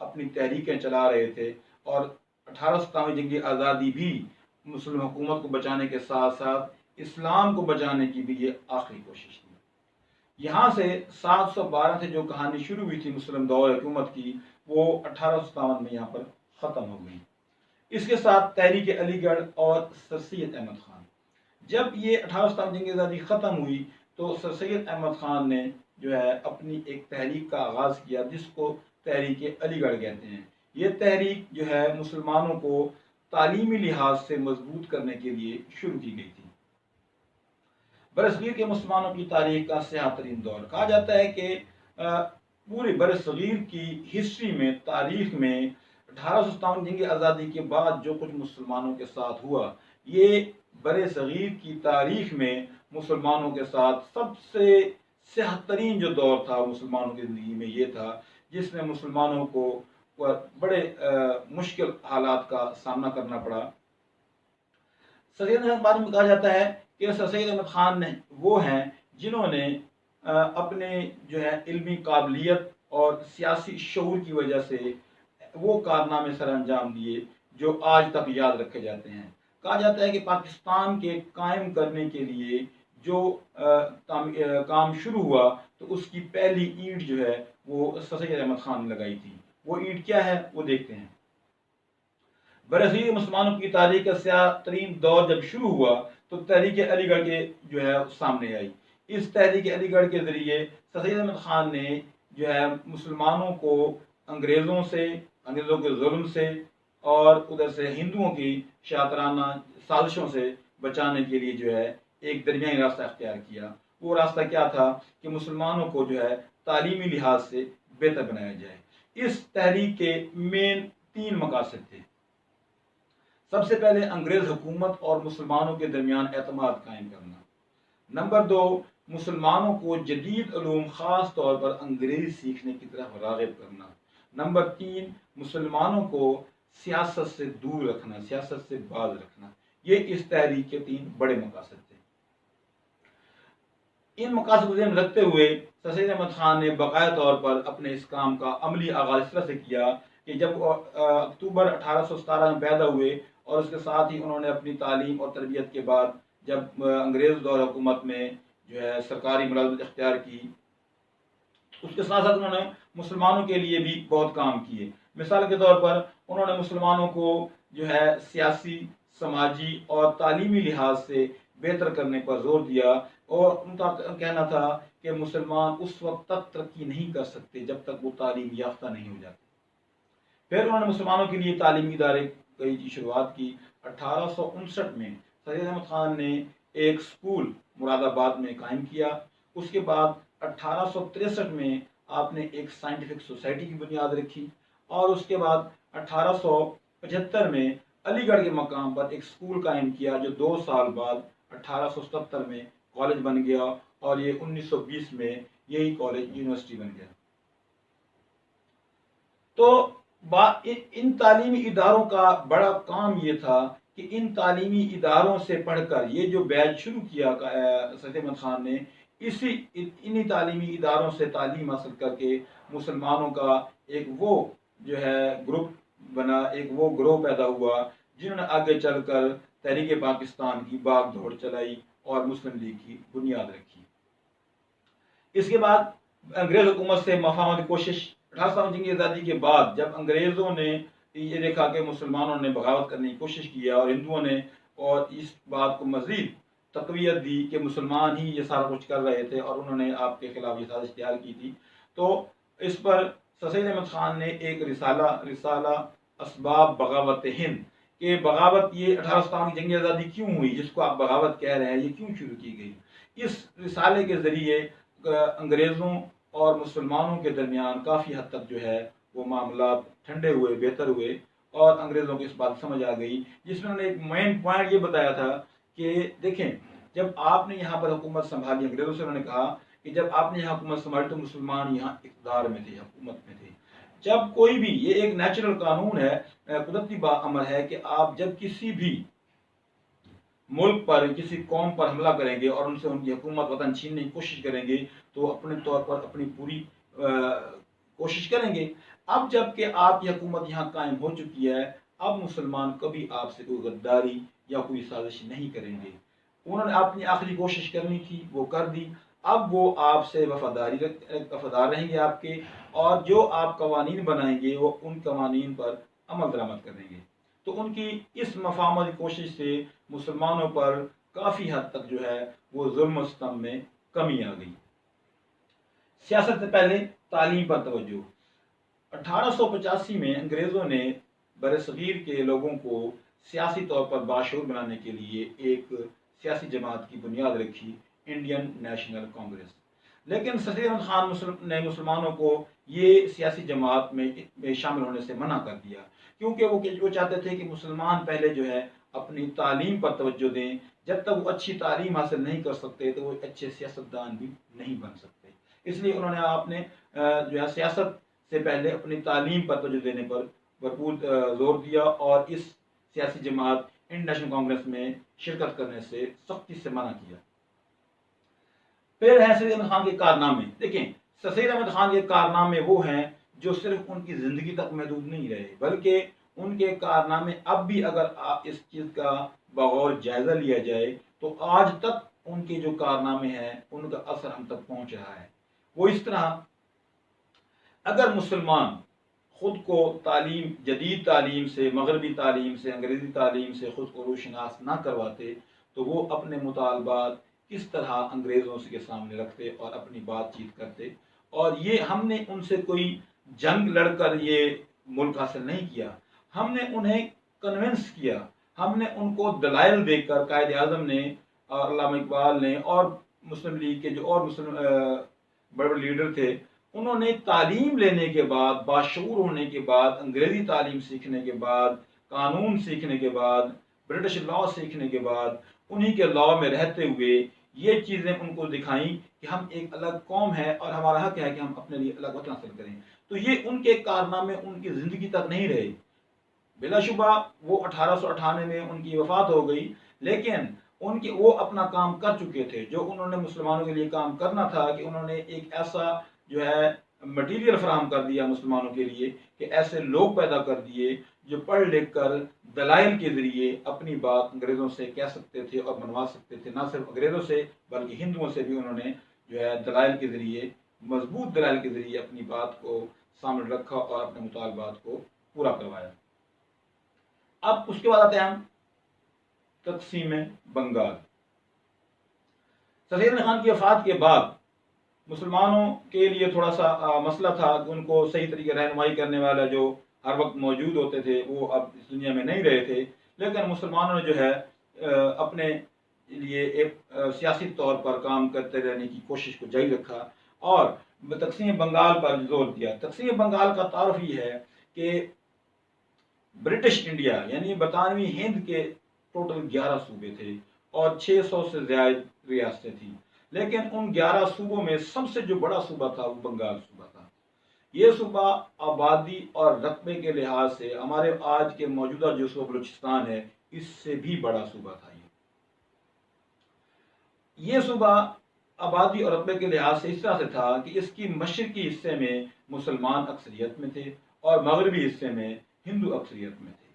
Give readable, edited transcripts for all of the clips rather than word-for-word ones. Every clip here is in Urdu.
اپنی تحریکیں چلا رہے تھے، اور 1857 جنگ آزادی بھی مسلم حکومت کو بچانے کے ساتھ ساتھ اسلام کو بچانے کی بھی یہ آخری کوشش تھی۔ یہاں سے 712 سے جو کہانی شروع ہوئی تھی مسلم دور حکومت کی، وہ 1857 میں یہاں پر ختم ہو گئی۔ اس کے ساتھ تحریک علی گڑھ اور سر سید احمد خان، جب یہ 1857 جنگ آزادی ختم ہوئی تو سر سید احمد خان نے جو ہے اپنی ایک تحریک کا آغاز کیا جس کو تحریک علی گڑھ کہتے ہیں۔ یہ تحریک جو ہے مسلمانوں کو تعلیمی لحاظ سے مضبوط کرنے کے لیے شروع کی گئی تھی۔ برصغیر کے مسلمانوں کی تاریخ کا سیاہ ترین دور کہا جاتا ہے کہ پورے برصغیر کی ہسٹری میں، تاریخ میں 1857 جنگ آزادی کے بعد جو کچھ مسلمانوں کے ساتھ ہوا، یہ برصغیر کی تاریخ میں مسلمانوں کے ساتھ سب سے سیاہ ترین جو دور تھا مسلمانوں کی زندگی میں یہ تھا، جس میں مسلمانوں کو بڑے مشکل حالات کا سامنا کرنا پڑا۔ سر سید احمد خان میں کہا جاتا ہے کہ سر سید احمد خان نے وہ ہیں جنہوں نے اپنے جو ہے علمی قابلیت اور سیاسی شعور کی وجہ سے وہ کارنامے سر انجام دیے جو آج تک یاد رکھے جاتے ہیں۔ کہا جاتا ہے کہ پاکستان کے قائم کرنے کے لیے جو کام شروع ہوا تو اس کی پہلی اینٹ جو ہے وہ سر سید احمد خان نے لگائی تھی۔ وہ اینٹ کیا ہے وہ دیکھتے ہیں۔ برصغیر مسلمانوں کی تاریخ کا سیاہ ترین دور جب شروع ہوا تو تحریک علی گڑھ کے جو ہے سامنے آئی۔ اس تحریک علی گڑھ کے ذریعے سر سید احمد خان نے جو ہے مسلمانوں کو انگریزوں کے ظلم سے اور ادھر سے ہندوؤں کی شاطرانہ سازشوں سے بچانے کے لیے جو ہے ایک درمیانی راستہ اختیار کیا۔ وہ راستہ کیا تھا کہ مسلمانوں کو جو ہے تعلیمی لحاظ سے بہتر بنایا جائے۔ اس تحریک کے مین 3 مقاصد تھے۔ سب سے پہلے انگریز حکومت اور مسلمانوں کے درمیان اعتماد قائم کرنا۔ نمبر 2، مسلمانوں کو جدید علوم خاص طور پر انگریزی سیکھنے کی طرف راغب کرنا۔ نمبر 3، مسلمانوں کو سیاست سے دور رکھنا، سیاست سے باز رکھنا۔ یہ اس تحریک کے 3 بڑے مقاصد تھے۔ ان مقاصد کو ذہن میں رکھتے ہوئے سر سید احمد خان نے باقاعدہ طور پر اپنے اس کام کا عملی آغاز اس طرح سے کیا کہ جب اکتوبر 1817 میں پیدا ہوئے اور اس کے ساتھ ہی انہوں نے اپنی تعلیم اور تربیت کے بعد جب انگریز دور حکومت میں جو ہے سرکاری ملازمت اختیار کی، اس کے ساتھ ساتھ انہوں نے مسلمانوں کے لیے بھی بہت کام کیے۔ مثال کے طور پر انہوں نے مسلمانوں کو جو ہے سیاسی، سماجی اور تعلیمی لحاظ سے بہتر کرنے پر زور دیا، اور ان کا کہنا تھا کہ مسلمان اس وقت تک ترقی نہیں کر سکتے جب تک وہ تعلیم یافتہ نہیں ہو جاتے۔ پھر انہوں نے مسلمانوں کے لیے تعلیمی ادارے کی شروعات کی۔ 1859 میں سر سید احمد خان نے ایک سکول مراد آباد میں قائم کیا۔ اس کے بعد 1863 میں آپ نے ایک سائنٹیفک سوسائٹی کی بنیاد رکھی، اور اس کے بعد 1875 میں علی گڑھ کے مقام پر ایک سکول قائم کیا جو 2 سال بعد 1877 میں کالج بن گیا، اور یہ 1920 میں یہی کالج یونیورسٹی بن گیا۔ تو ان تعلیمی اداروں کا بڑا کام یہ تھا کہ ان تعلیمی اداروں سے پڑھ کر یہ جو بیچ شروع کیا سید احمد خان نے، انہی تعلیمی اداروں سے تعلیم حاصل کر کے مسلمانوں کا ایک وہ جو ہے گروپ بنا، ایک وہ گروہ پیدا ہوا جنہوں نے آگے چل کر تحریک پاکستان کی باغ دوڑ چلائی اور مسلم لیگ کی بنیاد رکھی۔ اس کے بعد انگریز حکومت سے مفاہمت کی کوشش۔ 1857 جنگ آزادی کے بعد جب انگریزوں نے یہ دیکھا کہ مسلمانوں نے بغاوت کرنے کی کوشش کیا اور ہندوؤں نے، اور اس بات کو مزید تقویت دی کہ مسلمان ہی یہ سارا کچھ کر رہے تھے اور انہوں نے آپ کے خلاف یہ سازش تیار کی تھی، تو اس پر سر سید احمد خان نے ایک رسالہ اسباب بغاوت ہند، کہ بغاوت یہ 1857 کی جنگ آزادی کیوں ہوئی، جس کو آپ بغاوت کہہ رہے ہیں، یہ کیوں شروع کی گئی، اس رسالے کے ذریعے انگریزوں اور مسلمانوں کے درمیان کافی حد تک جو ہے وہ معاملات ٹھنڈے ہوئے، بہتر ہوئے، اور انگریزوں کو اس بات سمجھ آ گئی، جس میں انہوں نے ایک مین پوائنٹ یہ بتایا تھا کہ دیکھیں جب آپ نے یہاں پر حکومت سنبھالی، انگریزوں سے انہوں نے کہا کہ جب آپ نے یہاں حکومت سنبھالی تو مسلمان یہاں اقتدار میں تھے، حکومت میں تھے۔ جب کوئی بھی، یہ ایک نیچرل قانون ہے، قدرتی امر ہے کہ آپ جب کسی بھی ملک پر، کسی قوم پر حملہ کریں گے اور ان سے ان کی حکومت وطن چھیننے کی کوشش کریں گے تو اپنے طور پر اپنی پوری کوشش کریں گے۔ اب جب کہ آپ کی حکومت یہاں قائم ہو چکی ہے، اب مسلمان کبھی آپ سے کوئی غداری یا کوئی سازش نہیں کریں گے۔ انہوں نے اپنی آخری کوشش کرنی تھی، وہ کر دی۔ اب وہ آپ سے وفادار رہیں گے آپ کے، اور جو آپ قوانین بنائیں گے وہ ان قوانین پر عمل درآمد کریں گے۔ تو ان کی اس مفاہمتی کوشش سے مسلمانوں پر کافی حد تک جو ہے وہ ظلم و ستم میں کمی آ گئی۔ سیاست سے پہلے تعلیم پر توجہ۔ 1885 میں انگریزوں نے برصغیر کے لوگوں کو سیاسی طور پر باشعور بنانے کے لیے ایک سیاسی جماعت کی بنیاد رکھی، انڈین نیشنل کانگریس۔ لیکن سید احمد خان نے مسلمانوں کو یہ سیاسی جماعت میں شامل ہونے سے منع کر دیا، کیونکہ وہ چاہتے تھے کہ مسلمان پہلے جو ہے اپنی تعلیم پر توجہ دیں۔ جب تک وہ اچھی تعلیم حاصل نہیں کر سکتے تو وہ اچھے سیاستدان بھی نہیں بن سکتے۔ اس لیے انہوں نے اپنے جو ہے سیاست سے پہلے اپنی تعلیم پر توجہ دینے پر بھرپور زور دیا، اور اس سیاسی جماعت انڈین نیشنل کانگریس میں شرکت کرنے سے سختی سے منع کیا۔ پھر ہے سید احمد خان کے کارنامے۔ دیکھیں، سید احمد خان کے کارنامے وہ ہیں جو صرف ان کی زندگی تک محدود نہیں رہے، بلکہ ان کے کارنامے اب بھی اگر اس چیز کا بغور جائزہ لیا جائے تو آج تک ان کے جو کارنامے ہیں ان کا اثر ہم تک پہنچ رہا ہے۔ وہ اس طرح، اگر مسلمان خود کو جدید تعلیم سے، مغربی تعلیم سے، انگریزی تعلیم سے خود کو روشناس نہ کرواتے تو وہ اپنے مطالبات کس طرح انگریزوں کے سامنے رکھتے اور اپنی بات چیت کرتے۔ اور یہ ہم نے ان سے کوئی جنگ لڑ کر یہ ملک حاصل نہیں کیا، ہم نے انہیں کنونس کیا، ہم نے ان کو دلائل دے کر، قائد اعظم نے اور علامہ اقبال نے اور مسلم لیگ کے جو اور مسلم بڑے بڑے لیڈر تھے، انہوں نے تعلیم لینے کے بعد، باشعور ہونے کے بعد، انگریزی تعلیم سیکھنے کے بعد، قانون سیکھنے کے بعد، برٹش لا سیکھنے کے بعد، انہی کے لا میں رہتے ہوئے یہ چیزیں ان کو دکھائیں کہ ہم ایک الگ قوم ہے اور ہمارا حق ہے کہ ہم اپنے لیے الگ وطن حاصل کریں۔ تو یہ ان کے کارنامے ان کی زندگی تک نہیں رہے۔ بلا شبہ وہ 1898 میں ان کی وفات ہو گئی، لیکن وہ اپنا کام کر چکے تھے جو انہوں نے مسلمانوں کے لیے کام کرنا تھا، کہ انہوں نے ایک ایسا جو ہے مٹیریل فراہم کر دیا مسلمانوں کے لیے، کہ ایسے لوگ پیدا کر دیے جو پڑھ لکھ کر دلائل کے ذریعے اپنی بات انگریزوں سے کہہ سکتے تھے اور منوا سکتے تھے۔ نہ صرف انگریزوں سے بلکہ ہندوؤں سے بھی انہوں نے جو ہے دلائل کے ذریعے، مضبوط دلائل کے ذریعے اپنی بات کو سامنے رکھا اور اپنے مطالبات کو پورا کروایا۔ اب اس کے بعد آتے ہیں ہم تقسیم بنگال۔ سید احمد خان کی وفات کے بعد مسلمانوں کے لیے تھوڑا سا مسئلہ تھا کہ ان کو صحیح طریقے رہنمائی کرنے والا جو ہر وقت موجود ہوتے تھے وہ اب اس دنیا میں نہیں رہے تھے، لیکن مسلمانوں نے جو ہے اپنے لیے ایک سیاسی طور پر کام کرتے رہنے کی کوشش کو جاری رکھا اور تقسیم بنگال پر زور دیا۔ تقسیم بنگال کا تعارف یہ ہے کہ برٹش انڈیا یعنی برطانوی ہند کے ٹوٹل 11 صوبے تھے اور 600 سے زائد ریاستیں تھیں، لیکن ان 11 صوبوں میں سب سے جو بڑا صوبہ تھا وہ بنگال صوبہ تھا۔ یہ صوبہ آبادی اور رقبے کے لحاظ سے ہمارے آج کے موجودہ جو صوبہ بلوچستان ہے اس سے بھی بڑا صوبہ تھا۔ یہ صوبہ آبادی اور رقبے کے لحاظ سے اس طرح سے تھا کہ اس کی مشرقی حصے میں مسلمان اکثریت میں تھے اور مغربی حصے میں ہندو اکثریت میں تھے۔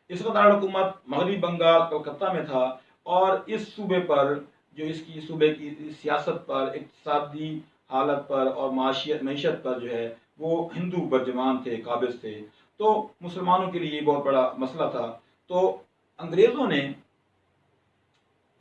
اس کا دارالحکومت مغربی بنگال کلکتہ میں تھا، اور اس صوبے پر جو اس کی صوبے کی سیاست پر، اقتصادی حالت پر اور معیشت پر جو ہے وہ ہندو برجمان تھے، قابض تھے۔ تو مسلمانوں کے لیے بہت بڑا مسئلہ تھا۔ تو انگریزوں نے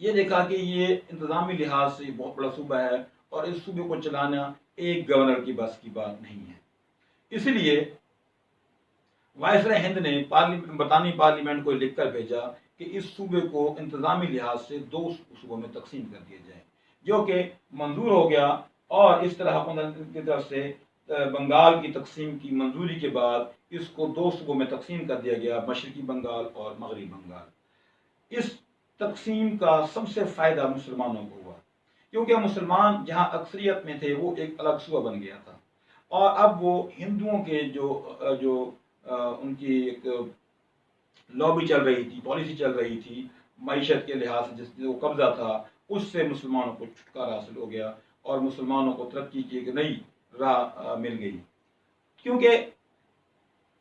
یہ دیکھا کہ یہ انتظامی لحاظ سے بہت بڑا صوبہ ہے اور اس صوبے کو چلانا ایک گورنر کی بس کی بات نہیں ہے، اس لیے وائسرائے ہند نے برطانوی پارلیمنٹ کو لکھ کر بھیجا کہ اس صوبے کو انتظامی لحاظ سے 2 صوبوں میں تقسیم کر دیا جائے، جو کہ منظور ہو گیا۔ اور اس طرح حکومت کی طرف سے بنگال کی تقسیم کی منظوری کے بعد اس کو 2 صوبوں میں تقسیم کر دیا گیا، مشرقی بنگال اور مغربی بنگال۔ اس تقسیم کا سب سے فائدہ مسلمانوں کو ہوا، کیونکہ مسلمان جہاں اکثریت میں تھے وہ ایک الگ صوبہ بن گیا تھا، اور اب وہ ہندوؤں کے جو ان کی ایک لابی چل رہی تھی، پالیسی چل رہی تھی، معیشت کے لحاظ سے جس جو قبضہ تھا، اس سے مسلمانوں کو چھٹکارا حاصل ہو گیا اور مسلمانوں کو ترقی کی ایک نئی راہ مل گئی۔ کیونکہ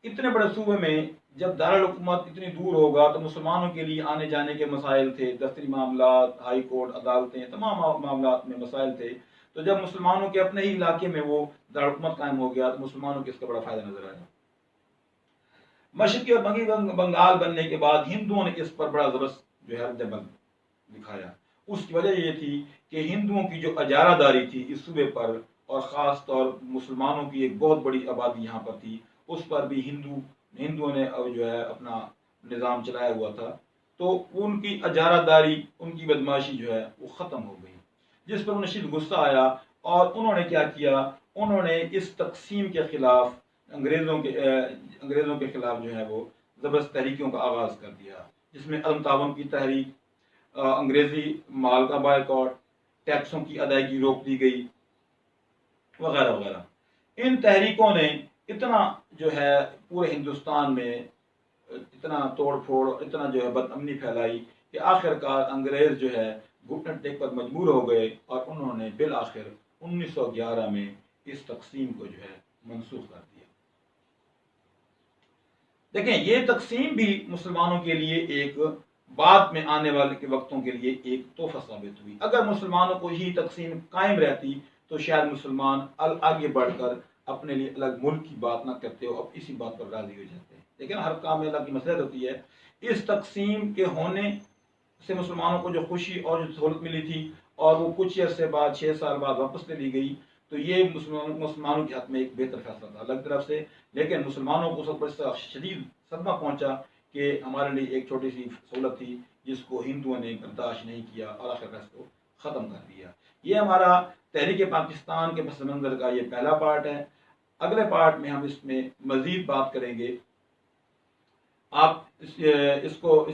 اتنے بڑے صوبے میں جب دارالحکومت اتنی دور ہوگا تو مسلمانوں کے لیے آنے جانے کے مسائل تھے، دفتری معاملات، ہائی کورٹ، عدالتیں، تمام معاملات میں مسائل تھے۔ تو جب مسلمانوں کے اپنے ہی علاقے میں وہ دارالحکومت قائم ہو گیا تو مسلمانوں کو اس کا بڑا فائدہ نظر آیا۔ مشرقی اور مغربی بنگال بننے کے بعد ہندوؤں نے اس پر بڑا زبردست جو ہے رد عمل دکھایا۔ اس کی وجہ یہ تھی کہ ہندوؤں کی جو اجارہ داری تھی اس صوبے پر، اور خاص طور مسلمانوں کی ایک بہت بڑی آبادی یہاں پر تھی، اس پر بھی ہندوؤں نے جو ہے اپنا نظام چلایا ہوا تھا۔ تو ان کی اجارہ داری، ان کی بدماشی جو ہے وہ ختم ہو گئی، جس پر انہیں شدید غصہ آیا، اور انہوں نے کیا کیا، انہوں نے اس تقسیم کے خلاف انگریزوں کے خلاف جو ہے وہ زبردست تحریکوں کا آغاز کر دیا، جس میں عدم تعاون کی تحریک، انگریزی مال کا بائیکاٹ، ٹیکسوں کی ادائیگی روک دی گئی، وغیرہ وغیرہ۔ ان تحریکوں نے اتنا جو ہے پورے ہندوستان میں اتنا توڑ پھوڑ، اتنا جو ہے بد امنی پھیلائی کہ آخر کار انگریز جو ہے گھٹنے ٹیک پر مجبور ہو گئے، اور انہوں نے بالآخر 1911 میں اس تقسیم کو جو ہے منسوخ کر دیا۔ دیکھیں، یہ تقسیم بھی مسلمانوں کے لیے ایک بعد میں آنے والے کے وقتوں کے لیے ایک تحفہ ثابت ہوئی۔ اگر مسلمانوں کو یہی تقسیم قائم رہتی تو شاید مسلمان آگے بڑھ کر اپنے لیے الگ ملک کی بات نہ کرتے ہو، اب اسی بات پر راضی ہو جاتے ہیں۔ لیکن ہر کام میں اللہ کی مسرت ہوتی ہے۔ اس تقسیم کے ہونے سے مسلمانوں کو جو خوشی اور جو سہولت ملی تھی، اور وہ کچھ عرصے بعد 6 سال بعد واپس لے لی گئی، تو یہ مسلمانوں کے حق میں ایک بہتر فیصلہ تھا الگ طرف سے۔ لیکن مسلمانوں کو سب سے شدید صدمہ پہنچا کہ ہمارے لیے ایک چھوٹی سی سہولت تھی جس کو ہندوؤں نے برداشت نہیں کیا، اور آخر اس کو ختم کر دیا۔ یہ ہمارا تحریک پاکستان کے پس منظر کا یہ پہلا پارٹ ہے۔ اگلے پارٹ میں ہم اس میں مزید بات کریں گے۔ آپ اس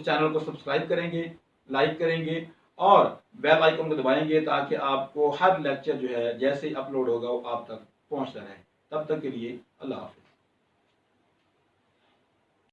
چینل کو سبسکرائب کریں گے، لائک کریں گے، اور بیل آئیکن کو دبائیں گے تاکہ آپ کو ہر لیکچر جو ہے جیسے ہی اپلوڈ ہوگا وہ آپ تک پہنچتا رہے۔ تب تک کے لیے اللہ حافظ۔